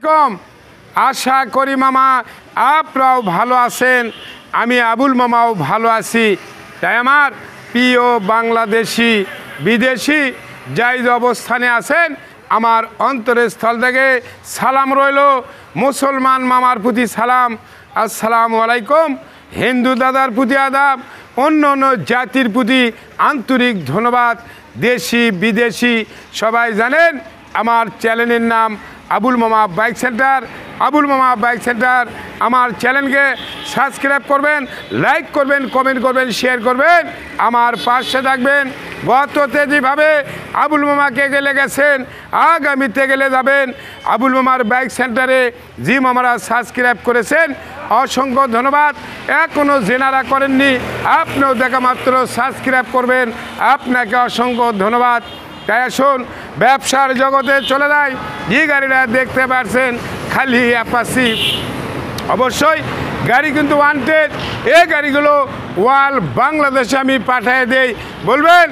কম আশা করি মামা আপনারাও ভালো আছেন। আমি আবুল মামাও ভালো আছি। তাই আমার প্রিয় বাংলাদেশি বিদেশি যাই অবস্থানে আছেন আমার অন্তরের স্থল থেকে সালাম রইল। মুসলমান মামার প্রতি সালাম, আসসালামু আলাইকুম। হিন্দু দাদার প্রতি আদাব, অন্য অন্য জাতির প্রতি আন্তরিক ধন্যবাদ। দেশি বিদেশি সবাই জানেন আমার চ্যানেলের নাম আবুল মামা বাইক সেন্টার। আবুল মামা বাইক সেন্টার আমার চ্যানেলকে সাবস্ক্রাইব করবেন, লাইক করবেন, কমেন্ট করবেন, শেয়ার করবেন, আমার পাশে থাকবেন। গততে যেভাবে আবুল মামাকে গেলে গেছেন আগামীতে গেলে যাবেন। আবুল মামার বাইক সেন্টারে জি মামারা সাবস্ক্রাইব করেছেন, অসংখ্য ধন্যবাদ। এখনও জেনারা করেননি আপনিও দেখা মাত্র সাবস্ক্রাইব করবেন, আপনাকে অসংখ্য ধন্যবাদ। তাই আসুন ব্যবসার জগতে চলে যায়। যে গাড়িটা দেখতে পাচ্ছেন খালি অ্যাপাসি, অবশ্যই গাড়ি কিন্তু ওয়ান্টেড। এই গাড়িগুলো ওয়াল বাংলাদেশে আমি পাঠিয়ে দেই। বলবেন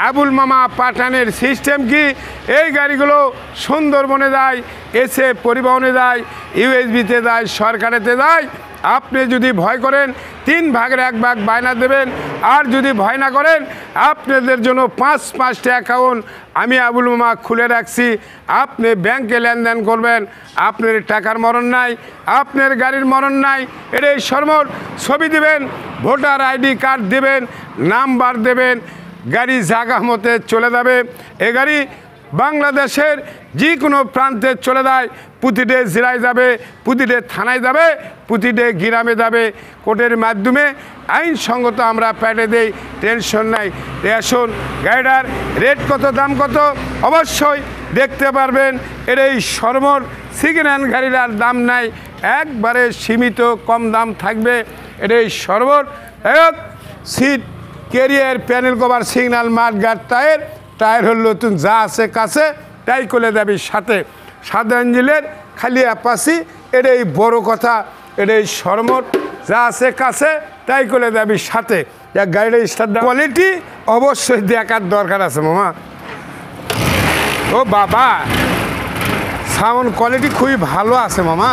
আবুল মামা পাঠানোর সিস্টেম কি? এই গাড়িগুলো সুন্দরবনে যায়, এসে পরিবহনে যায়, ইউএসবিতে যায়, সরকারেতে যায়। আপনি যদি ভয় করেন 3 ভাগের 1 ভাগ বায়না দেবেন, আর যদি ভয় না করেন আপনাদের জন্য 5-5টা অ্যাকাউন্ট আমি আবুল মামা খুলে রাখছি। আপনি ব্যাংকে লেনদেন করবেন, আপনার টাকার মরণ নাই, আপনার গাড়ির মরণ নাই। এটাই সর্বর ছবি দেবেন, ভোটার আইডি কার্ড দেবেন, নাম্বার দেবেন, গাড়ি জায়গা মতে চলে যাবে। এ গাড়ি বাংলাদেশের যে কোনো প্রান্তে চলে যায়। প্রতিটি জেলায় যাবে, প্রতিটি থানায় যাবে, প্রতিটি গ্রামে যাবে। কোর্টের মাধ্যমে আইনসঙ্গত আমরা পেটে দেই, টেনশন নাই। আসুন গাড়িটার রেট কত, দাম কত অবশ্যই দেখতে পারবেন। এর এই সর্বর সেকেন্ড হ্যান্ড গাড়িটার দাম নাই, একবারে সীমিত কম দাম থাকবে। এর এই সর্বর এক seat carrier, panel cover, signal, mudguard, tyre হল নতুন, যা আছে কাছে তাই করে যাবি সাথে। সাদা ইঞ্জিনের খালি অ্যাপাসি, এটাই বড় কথা। এটাই সরমর, যা আছে কাছে তাই করে যাবি সাথে। এক গাড়ির স্টার কোয়ালিটি অবশ্যই দেখার দরকার আছে মামা। ও বাবা, সাউন্ড কোয়ালিটি খুবই ভালো আছে মামা।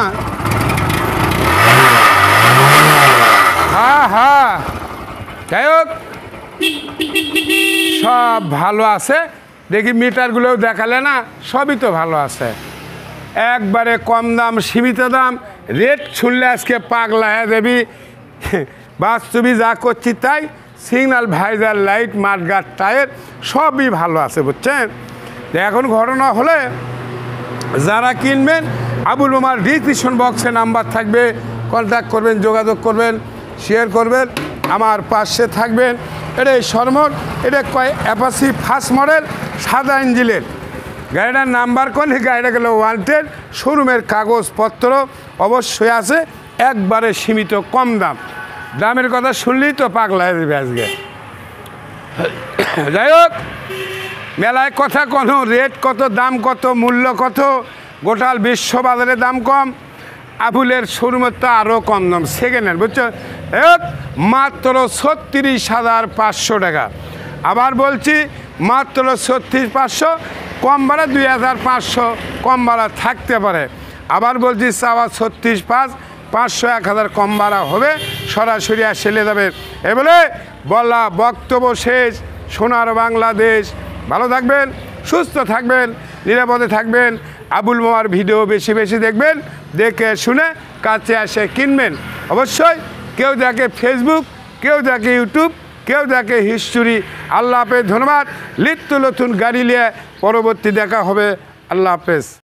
হ্যাঁ হ্যাঁ, যাই হোক সব ভালো আছে। দেখি মিটারগুলোও দেখালে না, সবই তো ভালো আছে। একবারে কম দাম, সীমিত দাম। রেট শুনলে আজকে পাগলা হয়ে দেবি। বাস্তবিক যা করছি তাই। Signal, visor, light, mudguard, tyre সবই ভালো আছে, বুঝছেন। এখন ঘটনা হলে যারা কিনবেন আবুল মামার ডিসক্রিপশন বক্সে নাম্বার থাকবে, কন্ট্যাক্ট করবেন, যোগাযোগ করবেন, শেয়ার করবেন, আমার পাশে থাকবেন। এটা সরমর, এটা অ্যাপাসি ফার্স্ট মডেল, সাদা ইঞ্জিনের। গাড়িটার নাম্বার করলে গাড়িটা গেল ওয়ান্টেড। শোরুমের কাগজপত্র অবশ্যই আছে, একবারে সীমিত কম দাম। দামের কথা শুনলেই তো পাগলা হয়ে যাবে আজকে। যাই হোক, মেলায় কথা কোনো, রেট কত, দাম কত, মূল্য কত, গোটাল বিশ্ববাজারে দাম কম। আবুলের শোরুমের তো আরও কম দাম, সেকেন্ড হ্যান্ড, বুঝছো। মাত্র 36,500 টাকা। আবার বলছি মাত্র 36,500, কম ভাড়া 2,500 কম ভাড়া থাকতে পারে। আবার বলছি চাওয়া 36,500, 500-1000 কম ভাড়া হবে, সরাসরি সেলে যাবে। এ বলে বলা বক্তব্য শেষ। সোনার বাংলাদেশ, ভালো থাকবেন, সুস্থ থাকবেন, নিরাপদে থাকবেন। আবুল মামার ভিডিও বেশি বেশি দেখবেন, দেখে শুনে কাছে আসে কিনবেন। অবশ্যই কেউ দেখে ফেসবুক, কেউ দেখে ইউটিউব, কেউ দেখে হিস্টোরি। আল্লাহ হাফেজ, ধন্যবাদ। নিত্য নতুন গাড়ি নিয়ে পরবর্তী দেখা হবে। আল্লাহ হাফেজ।